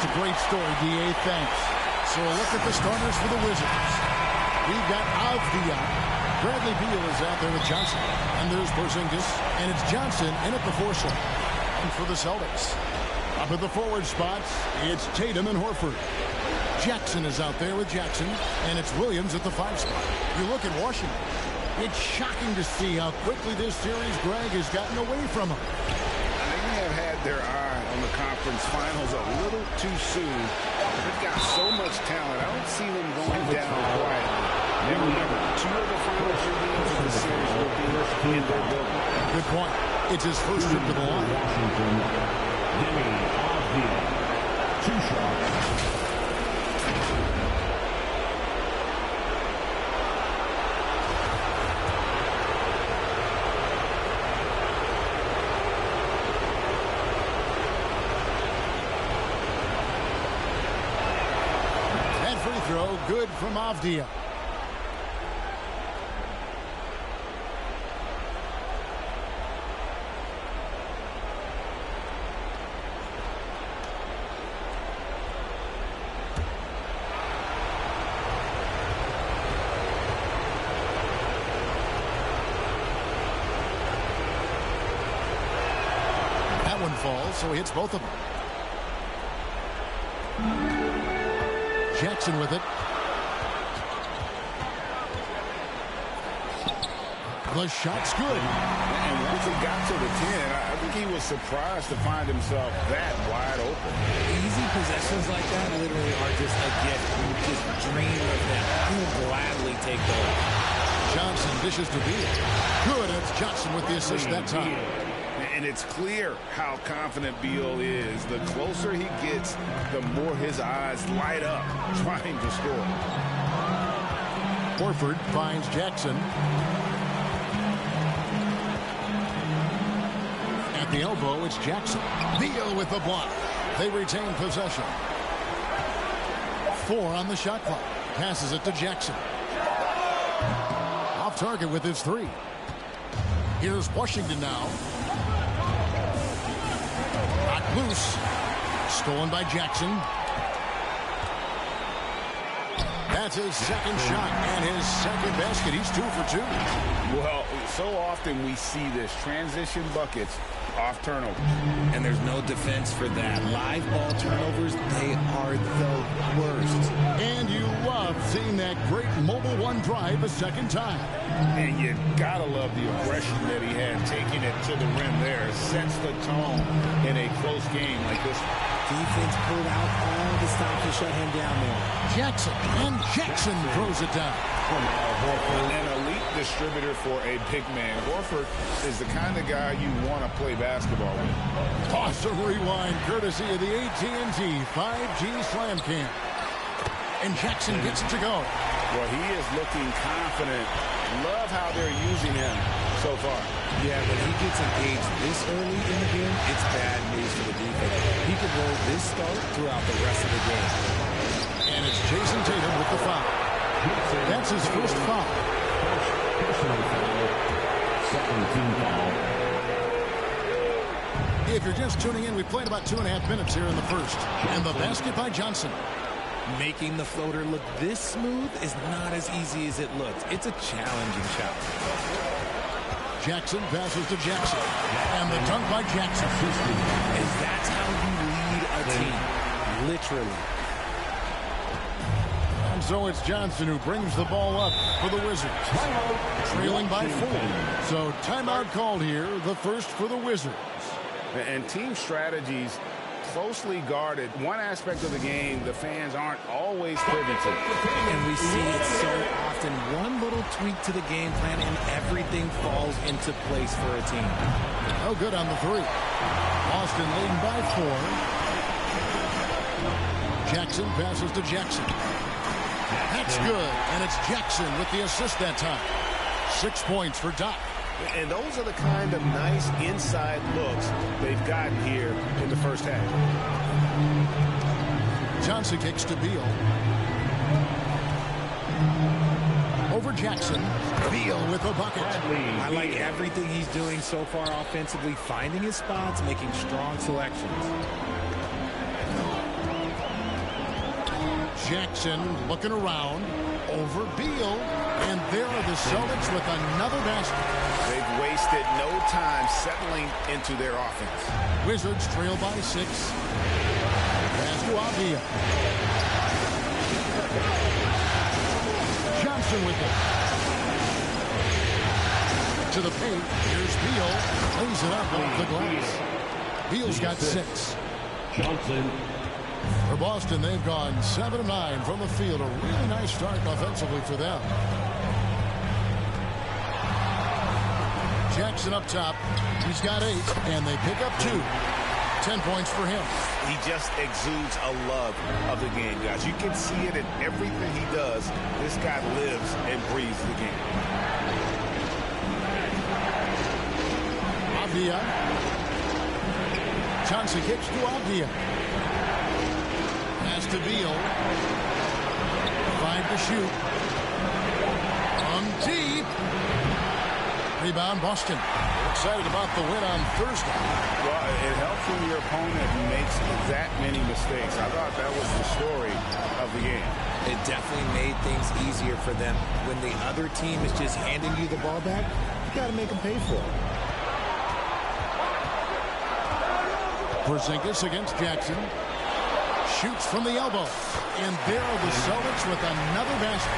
That's a great story, D.A. Thanks. So a look at the starters for the Wizards. We've got Avdia. Bradley Beal is out there with Johnson. And there's Porzingis. And it's Johnson in at the 4 slot. And for the Celtics, up at the forward spots, it's Tatum and Horford. Jackson is out there with Jackson. And it's Williams at the 5 spot. You look at Washington. It's shocking to see how quickly this series, Greg, has gotten away from them. They may have had their eye on the conference finals a little too soon. They've got so much talent. I don't see them going down quietly. And remember, 2 of the final 3 games of the series will be in their building. Good point. It's his first trip to the line. Washington, Jimmy Avdia, 2 shots. Throw good from Avdia. That one falls, so he hits both of them. Jackson with it. The shot's good. And once he got to the 10, I think he was surprised to find himself that wide open. Easy possessions like that literally are just a gift. You just dream of them. You will gladly take those. Johnson dishes to Beal. Good, and it's Johnson with the assist that time. And it's clear how confident Beal is. The closer he gets, the more his eyes light up trying to score. Horford finds Jackson. At the elbow, it's Jackson. Beal with the block. They retain possession. 4 on the shot clock. Passes it to Jackson. Off target with his 3. Here's Washington now. Loose. Stolen by Jackson. That's his second shot and his second basket. He's 2 for 2. Well, so often we see this. Transition buckets off turnovers. And there's no defense for that. Live ball turnovers, they are the worst. And you love seeing that great mobile 1 drive a second time. And you gotta love the aggression that he had. Taking it to the rim there sets the tone in a close game like this. Defense pulled out all the stops to shut him down there. Jackson, and Jackson throws it down. An elite distributor for a big man. Horford is the kind of guy you want to play basketball with. Awesome rewind, courtesy of the AT&T 5G Slam Cam. And Jackson gets it to go. Well, he is looking confident. Love how they're using him so far. Yeah, when he gets engaged this early in the game, it's bad news for the defense. He could roll this start throughout the rest of the game. And it's Jason Tatum with the foul. That's his first foul. Personal foul. Second team foul. If you're just tuning in, we played about 2.5 minutes here in the first. And the basket by Johnson. Making the floater look this smooth is not as easy as it looks. It's a challenging shot. Jackson passes to Jackson. And the dunk by Jackson. And that's how you lead a team. Literally. And so it's Johnson who brings the ball up for the Wizards. Trailing by 4. So timeout called here, the first for the Wizards. And team strategies closely guarded. One aspect of the game the fans aren't always privy to. And we see it so often. One little tweak to the game plan and everything falls into place for a team. Oh, good on the 3. Boston leading by 4. Jackson passes to Jackson. That's good. And it's Jackson with the assist that time. 6 points for Doc. And those are the kind of nice inside looks they've gotten here in the first half. Johnson kicks to Beal. Over Jackson. Beal with a bucket. I like everything he's doing so far offensively, finding his spots, making strong selections. Jackson looking around over Beal. And there are the Celtics with another basket. They've wasted no time settling into their offense. Wizards trail by 6. Pass to Avdia. Johnson with it. To the paint. Here's Beal. Lays it up off the glass. Beal's got 6. Johnson. For Boston, they've gone 7 of 9 from the field. A really nice start offensively for them. Jackson up top. He's got 8, and they pick up 2. 10 points for him. He just exudes a love of the game, guys. You can see it in everything he does. This guy lives and breathes the game. Avdia. Johnson kicks to Avdia. Pass to Beal. 5 to shoot. From deep. Rebound, Boston. Excited about the win on Thursday. Well, it helps when your opponent makes that many mistakes. I thought that was the story of the game. It definitely made things easier for them. When the other team is just handing you the ball back, you got to make them pay for it. Porzingis against Jackson. Shoots from the elbow. And there are the Celtics with another basket.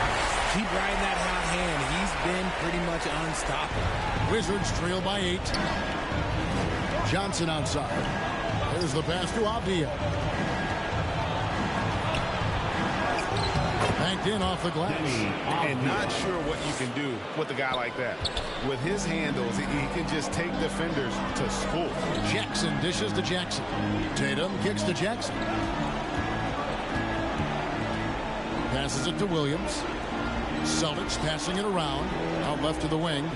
Keep riding that hot hand. He's been pretty much unstoppable. Wizards trail by 8. Johnson outside. There's the pass to Avdia. Banked in off the glass. And not sure what you can do with a guy like that. With his handles, he can just take defenders to school. Jackson dishes to Jackson. Tatum kicks to Jackson. Passes it to Williams. Celtics passing it around. Out left to the wing.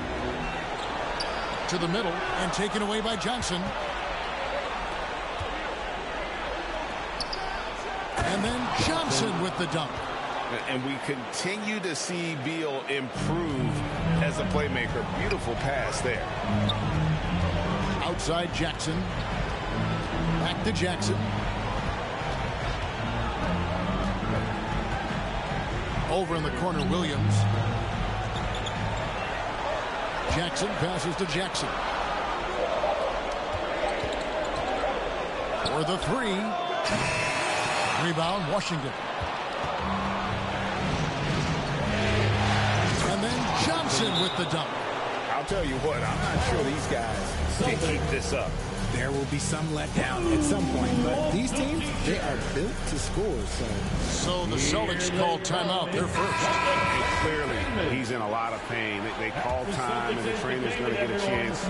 To the middle. And taken away by Johnson. And then Johnson with the dunk. And we continue to see Beal improve as a playmaker. Beautiful pass there. Outside Jackson. Back to Jackson. Over in the corner, Williams. Jackson passes to Jackson. For the 3. Rebound, Washington. And then Johnson with the dunk. I'll tell you what, I'm not sure these guys can keep this up. There will be some letdown at some point, but these teams, they are built to score. So the Celtics call timeout. They're first. And clearly, he's in a lot of pain. They call time, and the trainer's going to get a chance.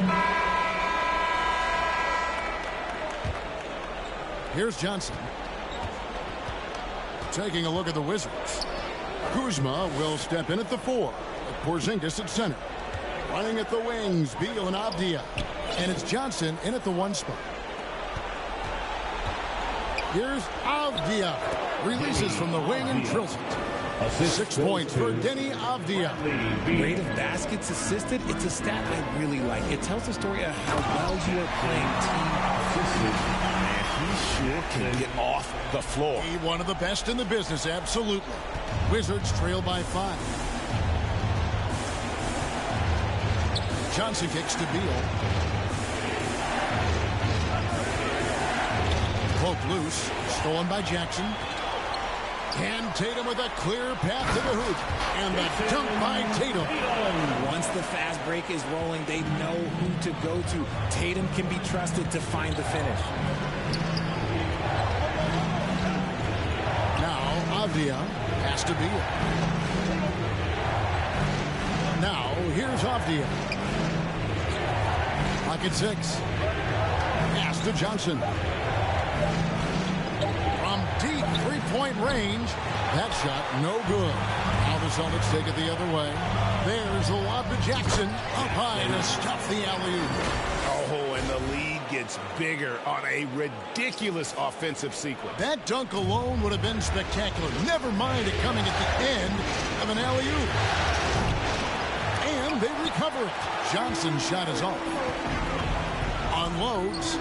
Here's Johnson. Taking a look at the Wizards. Kuzma will step in at the 4. Porzingis at center. Running at the wings, Beal and Avdia. And it's Johnson in at the 1 spot. Here's Avdia. Releases from the wing and drills it. 6 points for Denny Avdia. Rate of baskets assisted, it's a stat I really like. It tells the story of how well you are playing team offensively. And he sure can get off the floor. One of the best in the business, absolutely. Wizards trail by 5. Johnson kicks to Beal. Poke loose. Stolen by Jackson. And Tatum with a clear path to the hoop. And the dunk by Tatum. Once the fast break is rolling, they know who to go to. Tatum can be trusted to find the finish. Now Avdia has to Beal. Now here's Avdia. Pocket 6. Pass to Johnson. From deep three-point range. That shot no good. Now the Celtics take it the other way. There's a lob to Jackson. Up high to stuff the alley-oop. Oh, and the lead gets bigger on a ridiculous offensive sequence. That dunk alone would have been spectacular. Never mind it coming at the end of an alley-oop. And they recover it. Johnson's shot is off. Unloads.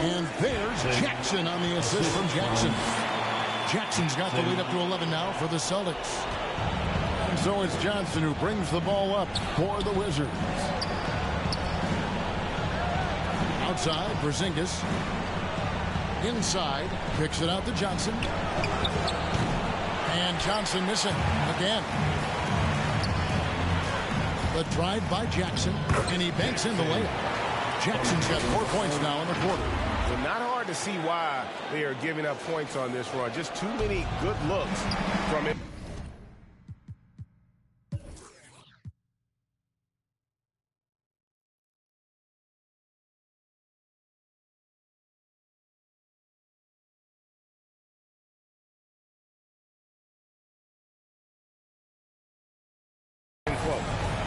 And there's Jackson on the assist from Jackson. Jackson's got the lead up to 11 now for the Celtics. And so it's Johnson who brings the ball up for the Wizards. Outside, Porzingis. Inside, kicks it out to Johnson. And Johnson missing again. The drive by Jackson, and he banks in the layup. Jackson's got 4 points now in the quarter. Well, not hard to see why they are giving up points on this run. Just too many good looks from it.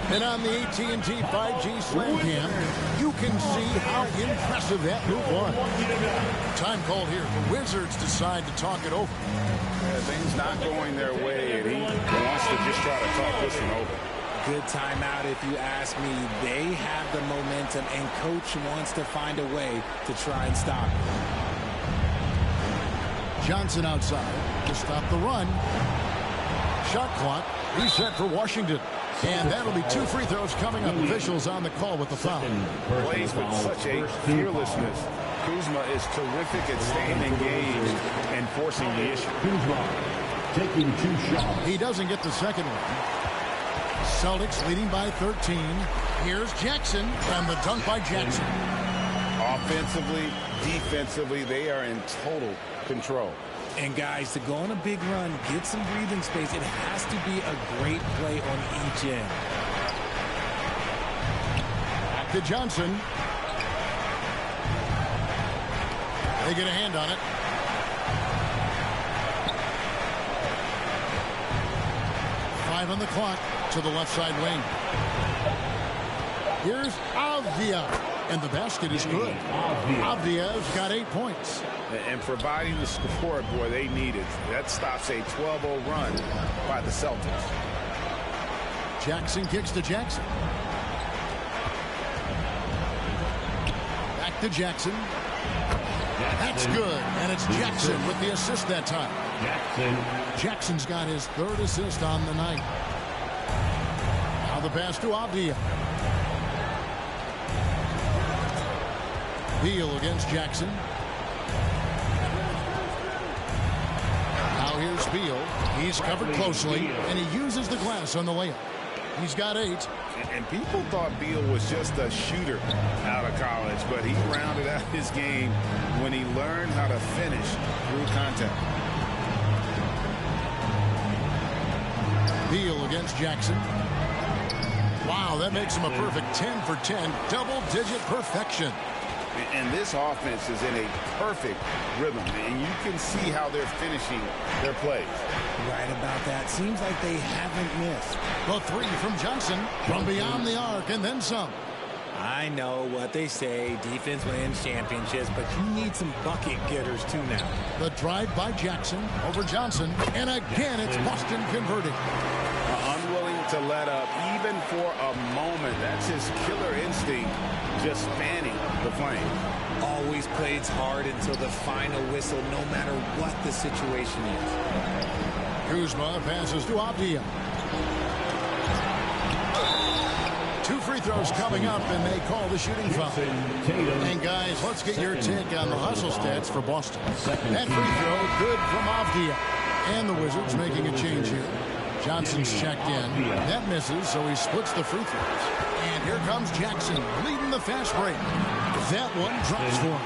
And on the AT&T 5G Slam Cam, you can see how impressive that move was. Time called here. The Wizards decide to talk it over. Things not going their way, and he wants to just try to talk this one over. Good timeout if you ask me. They have the momentum, and Coach wants to find a way to try and stop it. Johnson outside to stop the run. Shot clock reset for Washington. And that'll be 2 free throws coming up. Officials on the call with the foul. Plays with such a fearlessness. Kuzma is terrific at staying engaged and forcing the issue. Kuzma taking 2 shots. He doesn't get the second one. Celtics leading by 13. Here's Jackson, and the dunk by Jackson. Offensively, defensively, they are in total control. And guys, to go on a big run, get some breathing space, it has to be a great play on each end. Back to Johnson. They get a hand on it. Five on the clock to the left side wing. Here's Avdia, and the basket is good. Avdia's got 8 points. And providing the score, boy, they need it. That stops a 12-0 run by the Celtics. Jackson kicks to Jackson. Back to Jackson. That's good, and it's Jackson with the assist that time. Jackson's got his 3rd assist on the night. Now the pass to Avdia. Beal against Jackson. Now here's Beal. He's covered closely, and he uses the glass on the layup. He's got 8. And people thought Beal was just a shooter out of college, but he rounded out his game when he learned how to finish through contact. Beal against Jackson. Wow, that makes him a perfect 10 for 10. Double-digit perfection. And this offense is in a perfect rhythm, and you can see how they're finishing their plays. Right about that. Seems like they haven't missed. The 3 from Johnson from beyond the arc, and then some. I know what they say, defense wins championships, but you need some bucket getters too now. The drive by Jackson over Johnson, and again it's Boston converting. Unwilling to let up even for a moment. That's his killer instinct, just fanning the flame. Always plays hard until the final whistle, no matter what the situation is. Kuzma passes to Avdia. 2 free throws coming up, and they call the shooting foul. And guys, let's get your take on the hustle stats for Boston. That free throw good from Avdia. And the Wizards making a change here. Johnson's checked in. That misses, so he splits the free throws. And here comes Jackson leading the fast break. That one drops for him.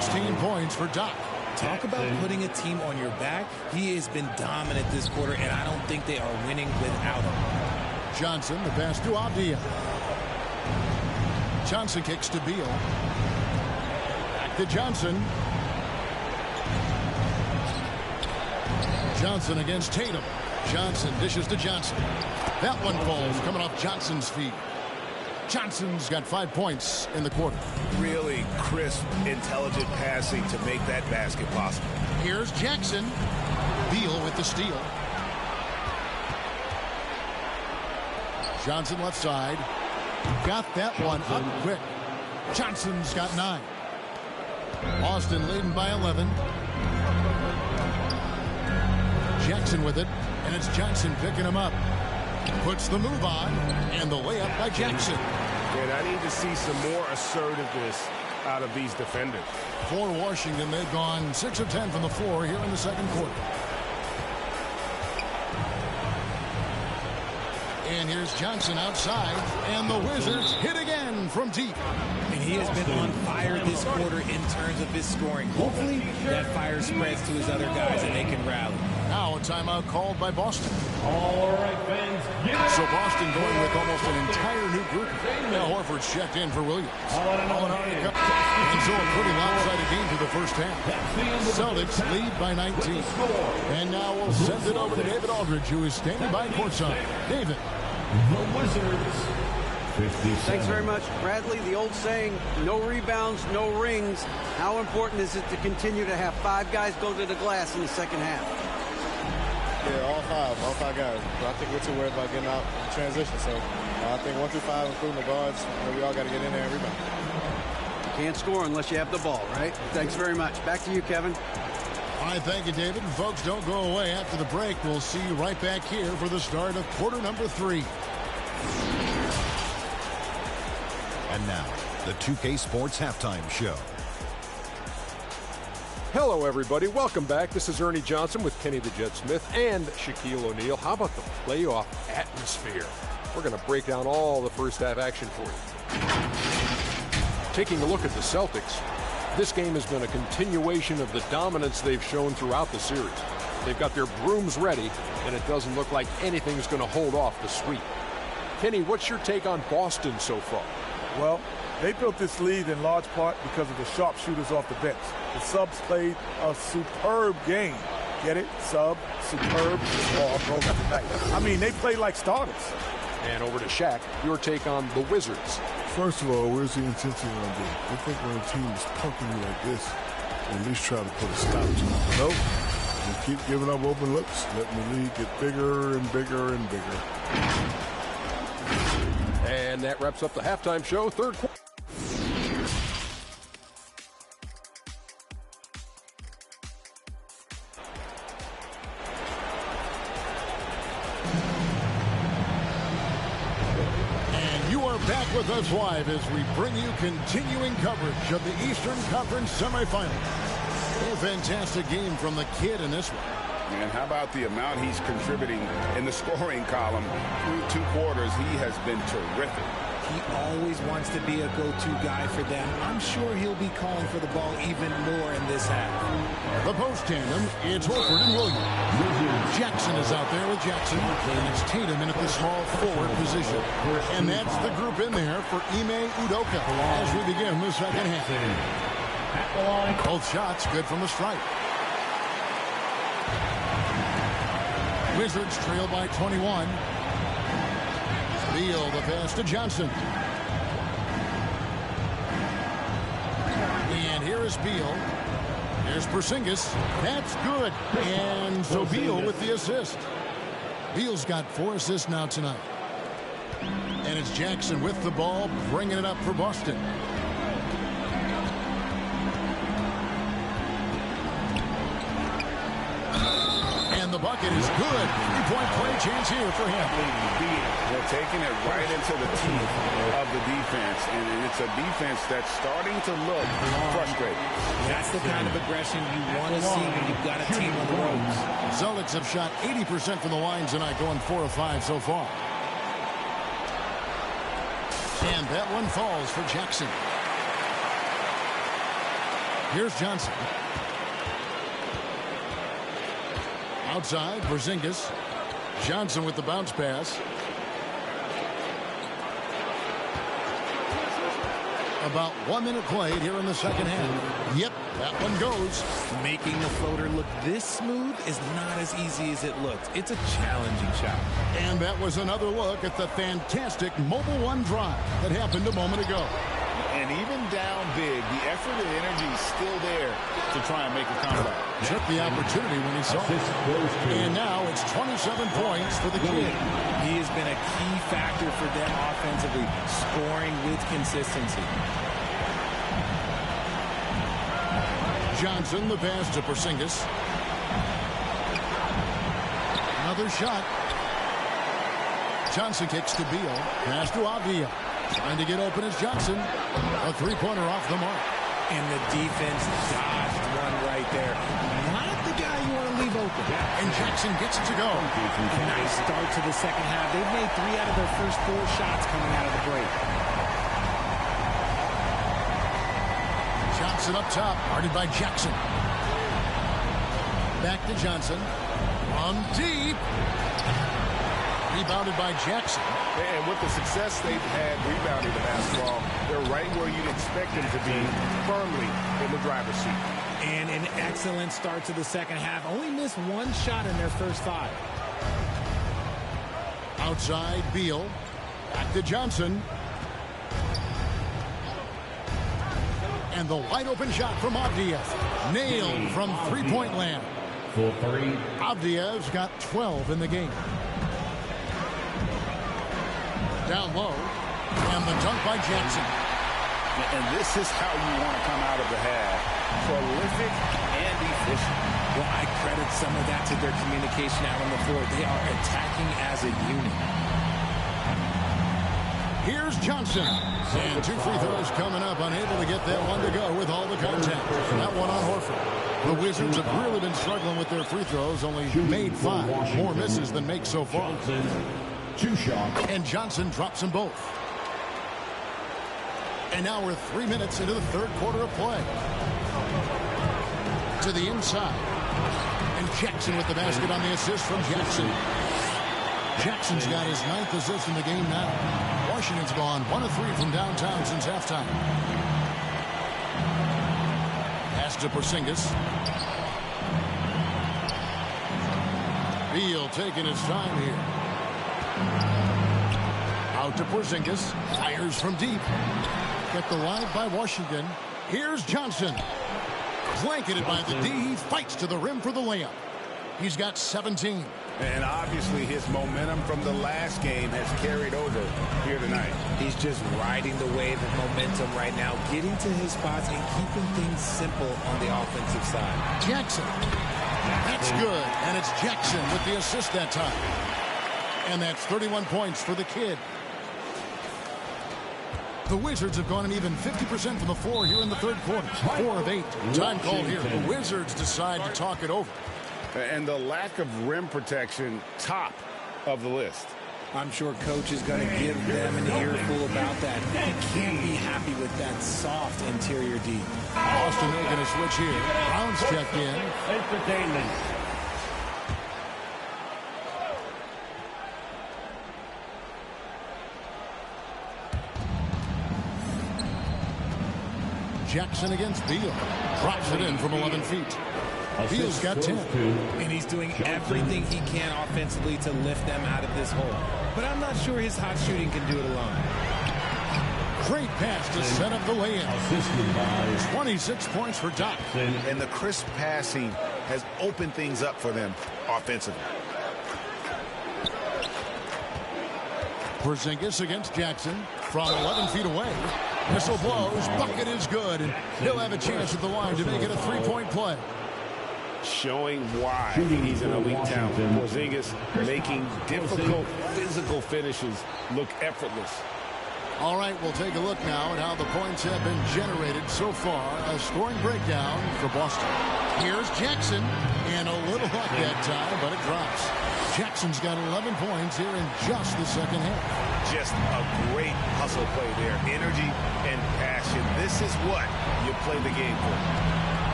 16 points for Doc. Talk about putting a team on your back. He has been dominant this quarter, and I don't think they are winning without him. Johnson, the pass to Avdia. Johnson kicks to Beal. Back to Johnson. Johnson against Tatum. Johnson dishes to Johnson. That one falls coming off Johnson's feet. Johnson's got 5 points in the quarter. Really crisp, intelligent passing to make that basket possible. Here's Jackson. Beal with the steal. Johnson left side. Got that one up quick. Johnson's got 9. Boston leading by 11. Jackson with it, and it's Johnson picking him up. Puts the move on, and the layup by Jackson. And I need to see some more assertiveness out of these defenders. For Washington, they've gone 6 of 10 from the floor here in the second quarter. And here's Johnson outside, and the Wizards hit again from deep. And he has been on fire this quarter in terms of his scoring. Hopefully that fire spreads to his other guys and they can rally. Now a timeout called by Boston. All right, fans. So Boston going with almost an entire new group. Now Horford's checked in for Williams. And so a pretty lopsided game through the first half. Celtics lead by 19. And now we'll send it over to David Aldridge, who is standing by courtside. David. The Wizards. 57. Thanks very much, Bradley. The old saying, no rebounds, no rings. How important is it to continue to have 5 guys go to the glass in the second half? Yeah, all five guys. But I think we're too worried about getting out in transition. So I think 1 through 5, including the guards, we all got to get in there and rebound. You can't score unless you have the ball, right? Thanks very much. Back to you, Kevin. All right, thank you, David. And folks, don't go away. After the break, we'll see you right back here for the start of quarter number 3. And now, the 2K Sports Halftime Show. Hello, everybody. Welcome back. This is Ernie Johnson with Kenny the Jet Smith and Shaquille O'Neal. How about the playoff atmosphere? We're going to break down all the first half action for you. Taking a look at the Celtics, this game has been a continuation of the dominance they've shown throughout the series. They've got their brooms ready, and it doesn't look like anything's going to hold off the sweep. Kenny, what's your take on Boston so far? Well, they built this lead in large part because of the sharpshooters off the bench. The subs played a superb game. Get it? Sub, superb, all broken tonight. I mean, they played like starters. And over to Shaq, your take on the Wizards. First of all, where's the intensity on this? I think when a team is punking you like this, at least try to put a stop to it. Nope. You keep giving up open looks, letting the lead get bigger and bigger and bigger. And that wraps up the halftime show, third quarter. And you are back with us live as we bring you continuing coverage of the Eastern Conference semifinals. A fantastic game from the kid in this one. And how about the amount he's contributing in the scoring column through 2 quarters? He has been terrific. He always wants to be a go-to guy for them. I'm sure he'll be calling for the ball even more in this half. The post tandem, it's Horford and Williams. Jackson is out there with Jackson, and it's Tatum in at the small forward position. And that's the group in there for Ime Udoka as we begin the second half. Both shots good from the stripe. Wizards trail by 21. Beal, the pass to Johnson. And here is Beal. There's Porzingis. That's good. And so Beal with the assist. Beal's got 4 assists now tonight. And it's Jackson with the ball, bringing it up for Boston. The bucket is good. 3-point play chance here for him. They're taking it right into the teeth of the defense, and it's a defense that's starting to look frustrated. That's the kind of aggression you want to see when you've got a team on the ropes. Celtics have shot 80% from the line tonight, going 4 of 5 so far. And that one falls for Jackson. Here's Johnson. Outside, Porzingis. Johnson with the bounce pass. About 1 minute played here in the second half. Yep, that one goes. Making the floater look this smooth is not as easy as it looked. It's a challenging shot. And that was another look at the fantastic Mobile One drive that happened a moment ago. And even down big, the effort and energy is still there to try and make a comeback. Took the opportunity when he saw it. And now it's 27 points for the kid. He has been a key factor for them offensively, scoring with consistency. Johnson, the pass to Porzingis. Another shot. Johnson kicks to Beal. Pass to Avdia. Trying to get open is Johnson. A three-pointer off the mark. And the defense dodged one right there. Not the guy you want to leave open. And Jackson gets it to go. A nice start to the second half. They've made 3 out of their first 4 shots coming out of the break. Johnson up top, guarded by Jackson. Back to Johnson. From deep. Rebounded by Jackson. And with the success they've had rebounding the basketball, they're right where you'd expect them to be, firmly in the driver's seat. And an excellent start to the second half. Only missed 1 shot in their first 5. Outside, Beal. Back to Johnson. And the wide-open shot from Avdiyev. Nailed from three-point land. For 3. Avdiyev's got 12 in the game. Down low. And the dunk by Jackson. And this is how you want to come out of the half. Prolific and efficient. Well, I credit some of that to their communication out on the floor. They are attacking as a unit. Here's Johnson. And 2 free throws coming up. Unable to get that one to go with all the contact. That one on Horford. The Wizards have really been struggling with their free throws. Only made 5. More misses than makes so far. 2 shots. And Johnson drops them both. And now we're 3 minutes into the third quarter of play. To the inside. And Jackson with the basket on the assist from Jackson. Jackson's got his 9th assist in the game now. Washington's gone 1 of 3 from downtown since halftime. Pass to Porzingis. Beal taking his time here. Out to Porzingis. Fires from deep. Kept alive by Washington. Here's Johnson. Blanketed by the D. He fights to the rim for the layup. He's got 17. And obviously his momentum from the last game has carried over here tonight. He's just riding the wave of momentum right now, getting to his spots and keeping things simple on the offensive side. Jackson. That's good. And it's Jackson with the assist that time. And that's 31 points for the kid. The Wizards have gone an even 50% from the floor here in the third quarter. 4 of 8. Time called here. The Wizards decide to talk it over. And the lack of rim protection, top of the list. I'm sure Coach is going to give them an earful about that. He can't be happy with that soft interior D. Boston making a switch here. Brown's checked in. Entertainment. Jackson against Beal. Drops it in from 11 feet. Beal's got 10. And he's doing everything he can offensively to lift them out of this hole. But I'm not sure his hot shooting can do it alone. Great pass to set up the lay-in. 26 points for Doc. And the crisp passing has opened things up for them offensively. Porzingis against Jackson from 11 feet away. Whistle blows. Bucket is good. And he'll have a chance at the line to make it a three-point play. Showing why he's an elite talent. Porzingis making difficult physical finishes look effortless. All right, we'll take a look now at how the points have been generated so far. A scoring breakdown for Boston. Here's Jackson, and a little luck that time, but it drops. Jackson's got 11 points here in just the second half. Just a great hustle play there. Energy and passion. This is what you play the game for.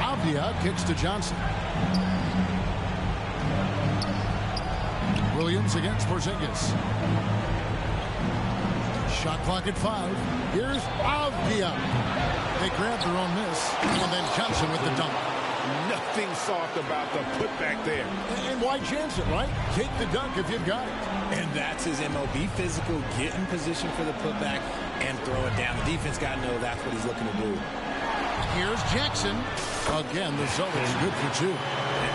Avdia kicks to Johnson. Williams against Porzingis. Shot clock at 5. Here's Avdia. They grab their own miss. And then Johnson with the dunk. Nothing soft about the putback there. And why chance it, right? Take the dunk if you've got it. And that's his MO. Be physical, get in position for the putback, and throw it down. The defense got to know that's what he's looking to do. Here's Jackson. Again, the Celtics good for 2.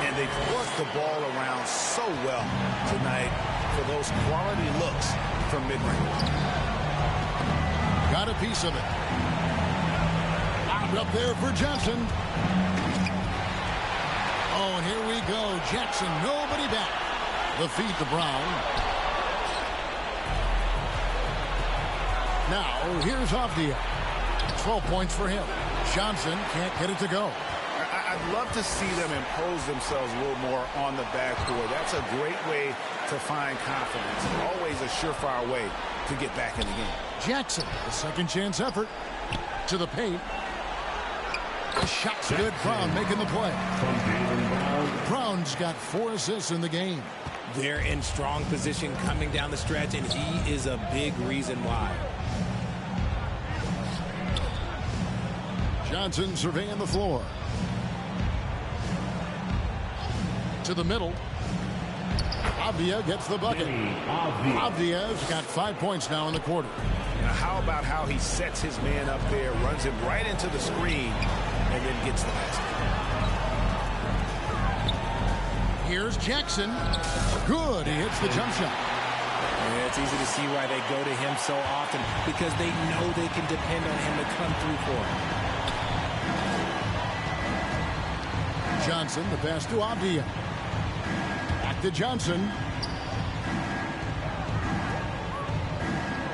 And they've worked the ball around so well tonight for those quality looks from mid-range. Got a piece of it. Up there for Johnson. Oh, and here we go. Jackson, nobody back. The feed to Brown. Now, here's Avdia. 12 points for him. Johnson can't get it to go. I'd love to see them impose themselves a little more on the backboard. That's a great way to find confidence. Always a surefire way to get back in the game. Jackson, a second chance effort. To the paint. The shot's good. Brown making the play. Brown's got 4 assists in the game. They're in strong position coming down the stretch, and he is a big reason why. Johnson surveying the floor. To the middle. Avdia gets the bucket. Avdia's got 5 points now in the quarter. Now, how about how he sets his man up there, runs him right into the screen, and then gets the basket. Here's Jackson. Good. He hits the jump shot. Yeah, it's easy to see why they go to him so often, because they know they can depend on him to come through for them. Johnson, the pass to Avdia. Back to Johnson.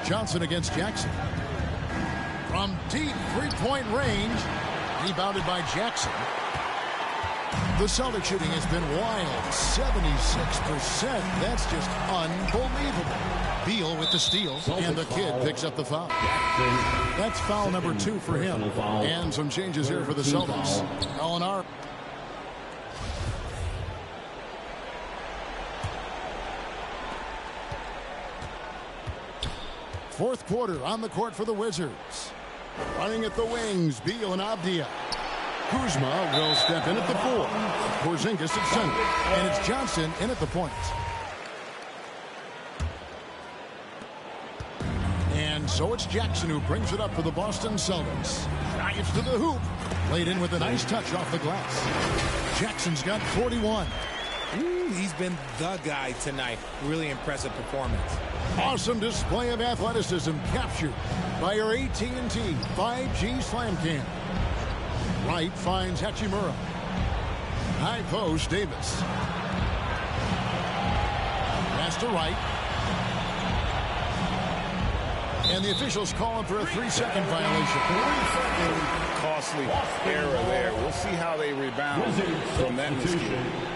Johnson against Jackson. From deep three-point range. Rebounded by Jackson. The Celtics shooting has been wild. 76%. That's just unbelievable. Beal with the steal. And the kid picks up the foul. That's foul number 2 for him. And some changes here for the Celtics. L&R. Fourth quarter on the court for the Wizards. Running at the wings, Beal and Avdia. Kuzma will step in at the 4. Porzingis at center. And it's Johnson in at the point. And so it's Jackson who brings it up for the Boston Celtics. Drives to the hoop. Laid in with a nice touch off the glass. Jackson's got 41. He's been the guy tonight. Really impressive performance. Awesome display of athleticism captured by your AT&T 5G Slam Cam. Wright finds Hachimura. High post, Davis. Pass to Wright. And the officials calling for a 3-second violation. Costly error there. We'll see how they rebound from that mistake.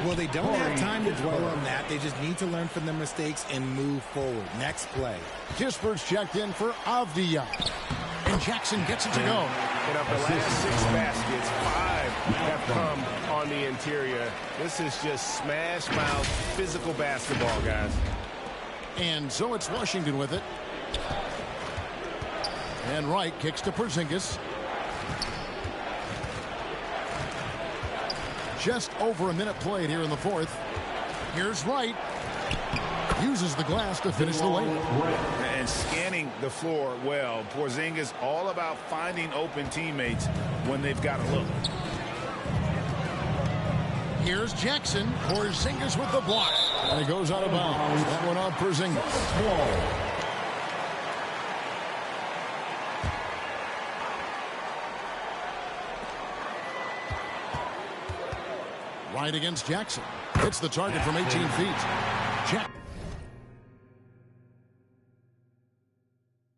Well, they don't have time to dwell on that. They just need to learn from their mistakes and move forward. Next play. Kispert's checked in for Avdia. And Jackson gets it to go. And of the last 6 baskets, 5 have come on the interior. This is just smash mouth physical basketball, guys. And so it's Washington with it. And Wright kicks to Porzingis. Just over a minute played here in the fourth. Here's Wright. Uses the glass to finish the layup. And scanning the floor well. Porzingis all about finding open teammates when they've got a look. Here's Jackson. Porzingis with the block. And it goes out of bounds. That one off Porzingis. Right against Jackson. Hits the target from 18 feet.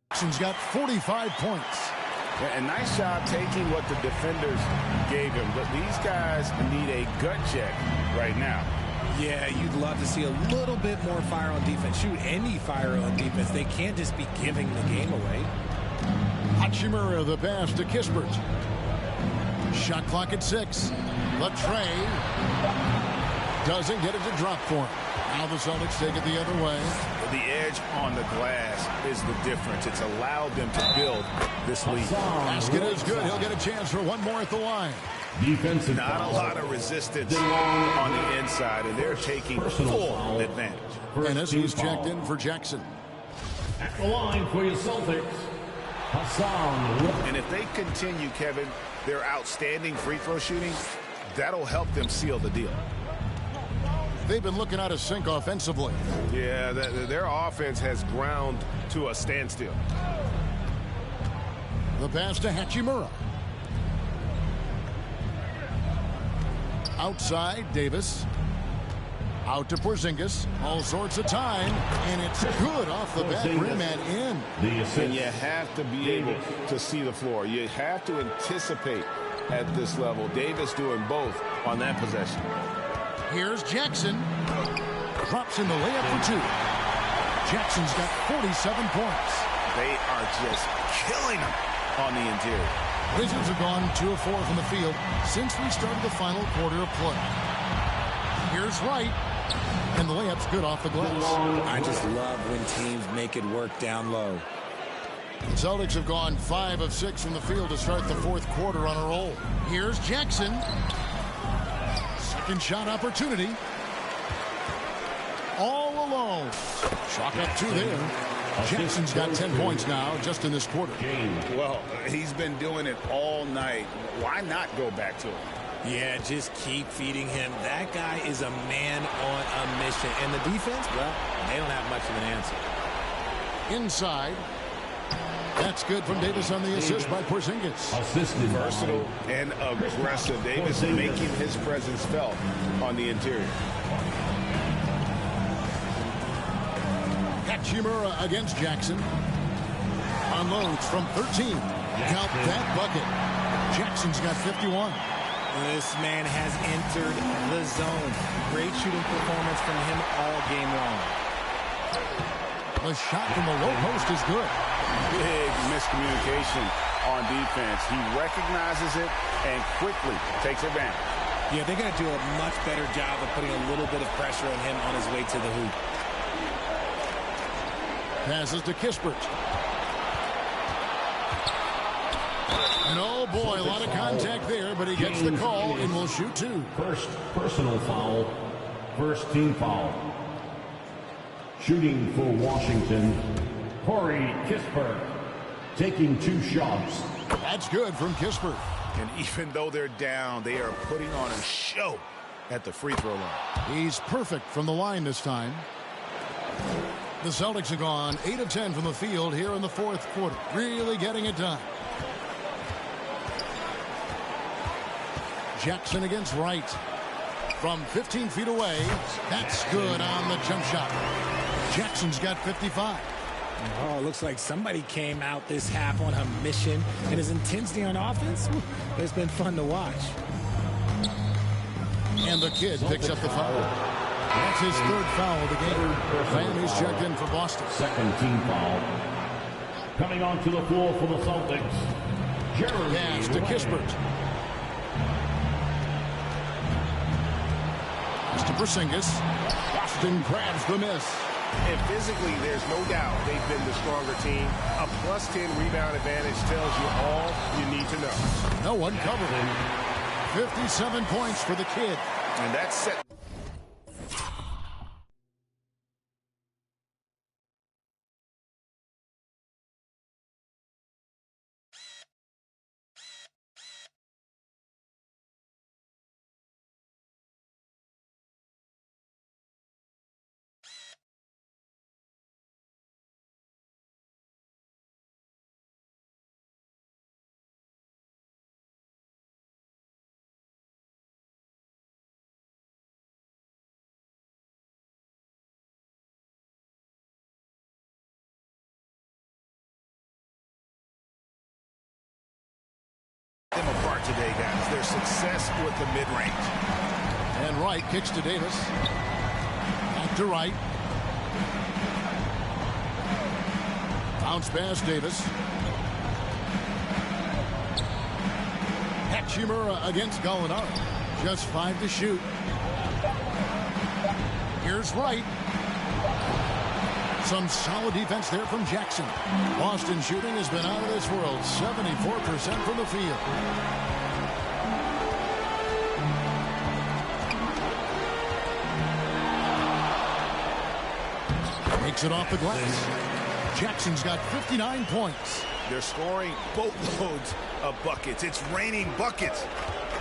Jackson's got 45 points. Yeah, a nice job taking what the defenders gave him. But these guys need a gut check right now. Yeah, you'd love to see a little bit more fire on defense. Shoot, any fire on defense. They can't just be giving the game away. Hachimura, the pass to Kispert. Shot clock at 6. The tray doesn't get it to drop for him. Now the Celtics take it the other way. The edge on the glass is the difference. It's allowed them to build this lead. Basket is good. He'll get a chance for one more at the line. Defensive Not a lot of resistance on the inside, and they're taking full advantage. Ennis, who's checked in for Jackson. At the line for your Celtics, Hassan. And if they continue, Kevin, their outstanding free throw shooting, that'll help them seal the deal. They've been looking out of sync offensively. Yeah, their offense has ground to a standstill. The pass to Hachimura. Outside, Davis. Out to Porzingis. All sorts of time. And it's good off the back rim and in. And you have to be able to see the floor. You have to anticipate at this level. Davis doing both on that possession. Here's Jackson. Drops in the layup for two. Jackson's got 47 points. They are just killing him on the interior. Wizards have gone 2 of 4 from the field since we started the final quarter of play. Here's Wright. And the layup's good off the glass. I just love when teams make it work down low. Celtics have gone 5 of 6 from the field to start the fourth quarter on a roll. Here's Jackson. Second shot opportunity. All alone. Chalk up 2 there. Jackson's got 10 points now just in this quarter. Well, he's been doing it all night. Why not go back to him? Yeah, just keep feeding him. That guy is a man on a mission. And the defense, well, they don't have much of an answer. Inside. That's good from Davis on the assist by Porzingis. Versatile and aggressive. Davis making his presence felt on the interior. Hachimura against Jackson. Unloads from 13. Count that bucket. Jackson's got 51. This man has entered the zone. Great shooting performance from him all game long. The shot from the low post is good. Big miscommunication on defense. He recognizes it and quickly takes advantage. Yeah, they're going to do a much better job of putting a little bit of pressure on him on his way to the hoop. Passes to Kispert. And oh boy, a lot of contact there, but he gets the call and will shoot 2. First personal foul. First team foul. Shooting for Washington, Corey Kispert, taking 2 shots. That's good from Kispert. And even though they're down, they are putting on a show at the free throw line. He's perfect from the line this time. The Celtics have gone 8 of 10 from the field here in the fourth quarter. Really getting it done. Jackson against Wright. From 15 feet away. That's good on the jump shot. Jackson's got 55. Oh, looks like somebody came out this half on a mission. And his intensity on offense, it's been fun to watch. And the kid picks up the foul. That's his 3rd foul of the game. Miami's checked in for Boston. Second team foul. Coming onto the floor for the Celtics, Jeremy. Pass to Kispert. To Porzingis. Boston grabs the miss. And physically, there's no doubt they've been the stronger team. A plus 10 rebound advantage tells you all you need to know. No one covered. 57 points for the kid. And that's set. Them apart today, guys. Their success with the mid-range. And Wright kicks to Davis. Back to Wright. Bounce pass Davis. Hachimura against Gallinari. Just 5 to shoot. Here's Wright. Some solid defense there from Jackson. Boston shooting has been out of this world. 74% from the field. Makes it off the glass. Jackson's got 59 points. They're scoring boatloads of buckets. It's raining buckets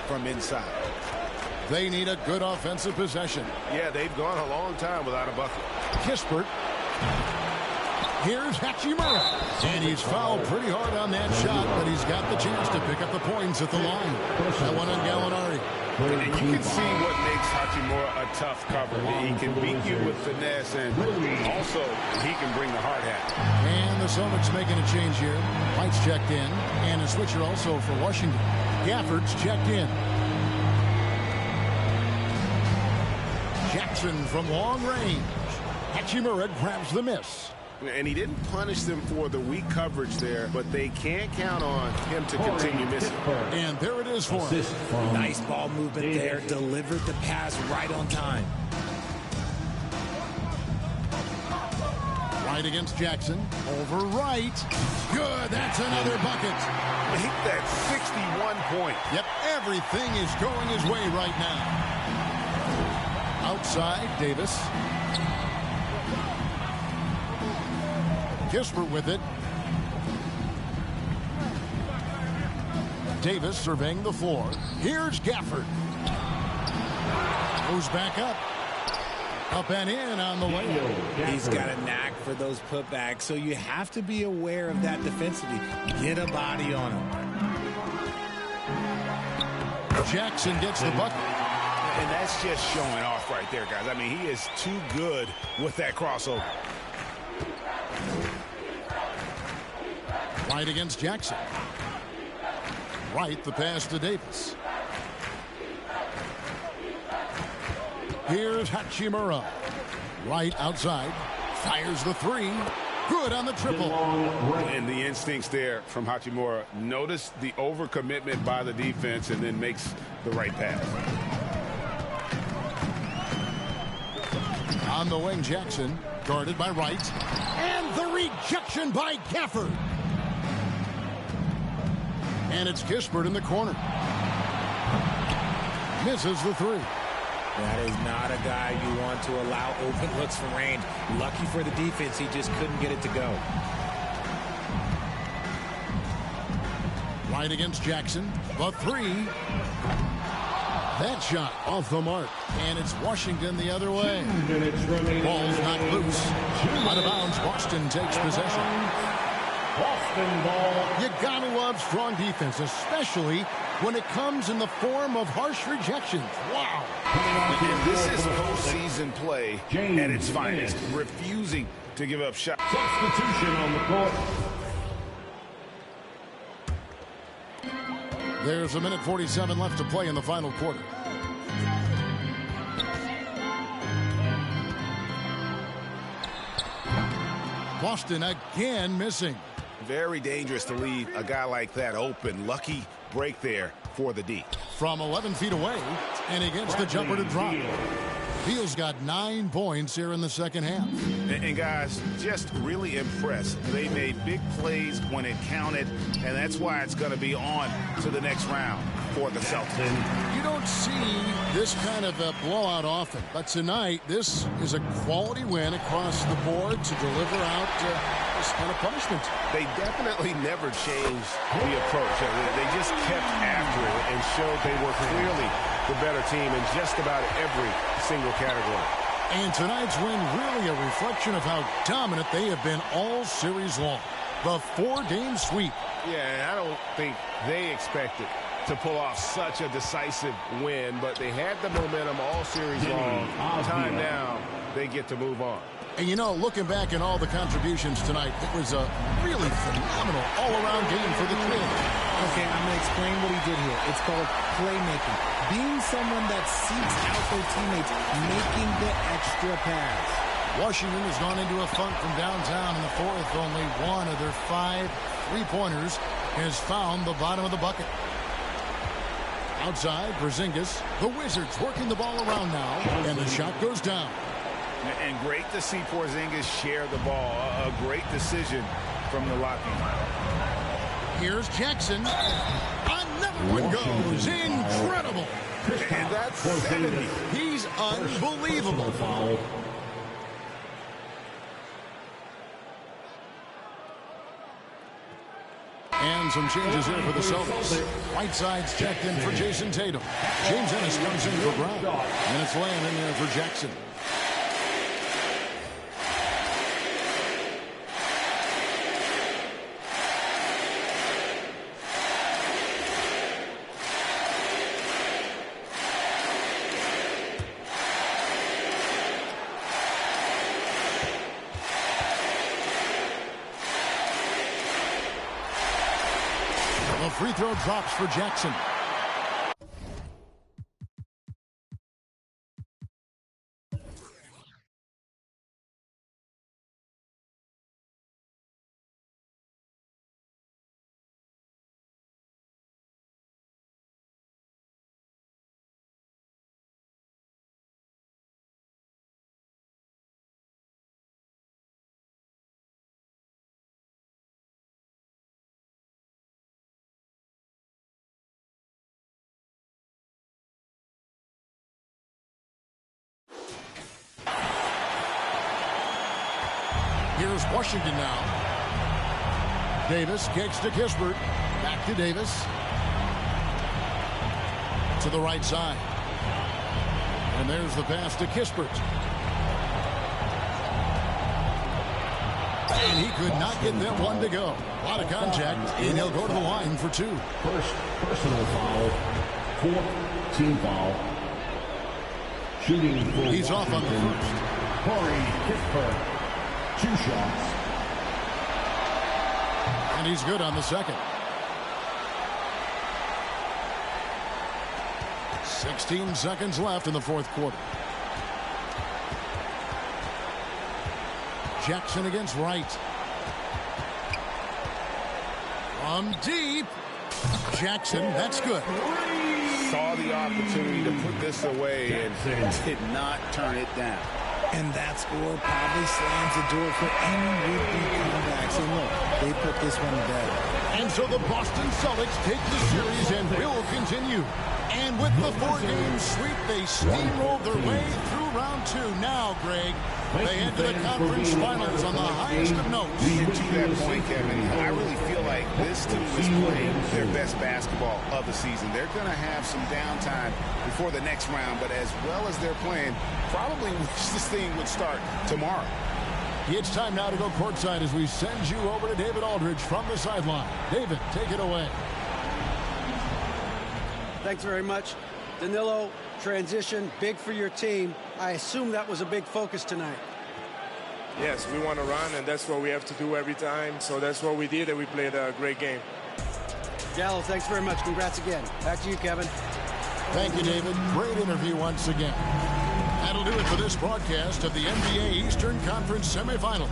from inside. They need a good offensive possession. Yeah, they've gone a long time without a bucket. Kispert. Here's Hachimura. And he's fouled pretty hard on that shot, but he's got the chance to pick up the points at the line. That one on Gallinari. And you can see what makes Hachimura a tough cover. He can beat you with finesse, and also he can bring the hard hat. And the Celtics making a change here. White's checked in, and a switcher also for Washington. Gafford's checked in. Jackson from long range. Hachimura grabs the miss. And he didn't punish them for the weak coverage there, but they can't count on him to continue missing. And there it is for him. Nice ball movement there. Delivered the pass right on time. Right against Jackson. Over right. Good. That's another bucket. Make that 61 point. Yep. Everything is going his way right now. Outside, Davis. Kispert with it. Davis surveying the floor. Here's Gafford. Goes back up. Up and in on the way. He's got a knack for those putbacks, so you have to be aware of that defensively. Get a body on him. Jackson gets the bucket. And that's just showing off right there, guys. I mean, he is too good with that crossover. Right against Jackson. Right, the pass to Davis. Here's Hachimura. Right outside. Fires the three. Good on the triple. And the instincts there from Hachimura. Notice the overcommitment by the defense and then makes the right pass. On the wing, Jackson. Guarded by Wright. And the rejection by Gafford. And it's Kispert in the corner. Misses the three. That is not a guy you want to allow open looks from range. Lucky for the defense, he just couldn't get it to go. Right against Jackson. The three. That shot off the mark. And it's Washington the other way. Ball's not loose. Out of bounds, Boston takes possession. Boston ball. You gotta love strong defense, especially when it comes in the form of harsh rejections. Wow. And this is postseason play at its finest. Refusing to give up shots. Substitution on the court. There's a minute 47 left to play in the final quarter. Boston again missing. Very dangerous to leave a guy like that open. Lucky break there for the D. From 11 feet away, and he gets the jumper to drop. Beal's got 9 points here in the second half. And guys, just really impressed. They made big plays when it counted, and that's why it's going to be on to the next round for the Celtics. You don't see this kind of a blowout often, but tonight this is a quality win across the board to deliver out this kind of punishment. They definitely never changed the approach. They just kept after it and showed they were clearly the better team in just about every single category. And tonight's win really a reflection of how dominant they have been all series long. The 4-game sweep. Yeah, I don't think they expected to pull off such a decisive win, but they had the momentum all series long. Time now, they get to move on. And you know, looking back at all the contributions tonight, it was a really phenomenal all-around game for the Kings. Okay, I'm going to explain what he did here. It's called playmaking. Being someone that seeks out their teammates, making the extra pass. Washington has gone into a funk from downtown in the fourth. Only one of their 5 3-pointers has found the bottom of the bucket. Outside, Porzingis. The Wizards working the ball around now, and the shot goes down. And great to see Porzingis share the ball. A great decision from the Latvian. Here's Jackson. Another one goes. Incredible. And that's 70. He's unbelievable. And some changes here for the Celtics. Whiteside's checked in for Jason Tatum. James Ennis comes in for Brown. And it's laying in there for Jackson. free throw drops for Jackson. Here's Washington now. Davis kicks to Kispert. Back to Davis. To the right side. And there's the pass to Kispert. And he could not get that one to go. A lot of contact, and he'll go to the line for 2. First personal foul. 4th team foul. Shooting for He's off on the first. Corey Kispert. 2 shots. And he's good on the second. 16 seconds left in the 4th quarter. Jackson against Wright. From deep. Jackson, that's good. Saw the opportunity to put this away and did not turn it down. And that score probably slams the door for any would-be comebacks. And look, they put this one to bed. And so the Boston Celtics take the series and will continue. And with the 4-game sweep, they steamrolled their way through round 2. Now, Greg, they head to the conference finals on the highest of notes. And to that point, Kevin, I really feel like this team is playing their best basketball of the season. They're going to have some downtime before the next round, but as well as they're playing, probably wish this thing would start tomorrow. It's time now to go courtside as we send you over to David Aldridge from the sideline. David, take it away. Thanks very much. Danilo, transition, big for your team. I assume that was a big focus tonight. Yes, we want to run, and that's what we have to do every time. So that's what we did, and we played a great game. Gallo, thanks very much. Congrats again. Back to you, Kevin. Thank you, David. Great interview once again. That'll do it for this broadcast of the NBA Eastern Conference semifinals.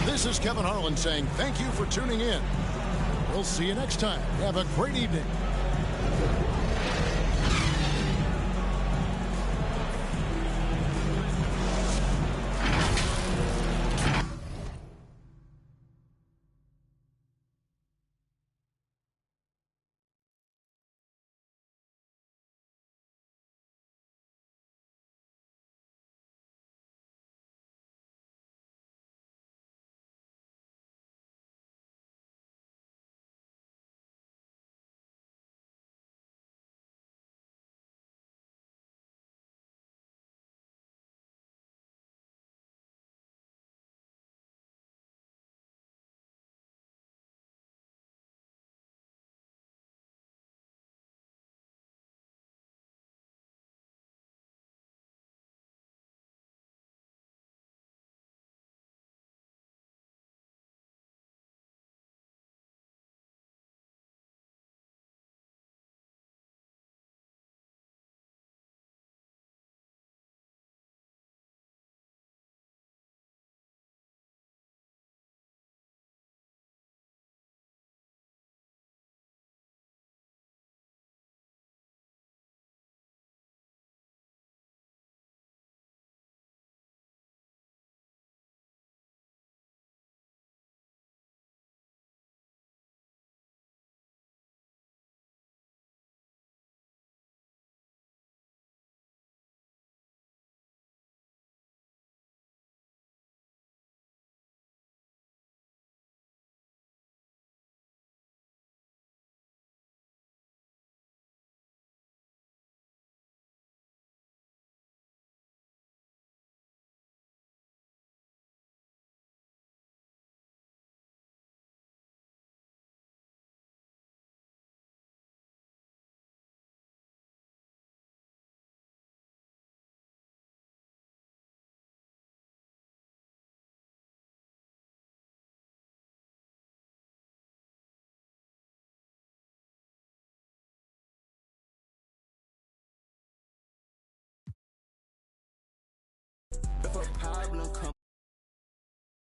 This is Kevin Harlan saying thank you for tuning in. We'll see you next time. Have a great evening.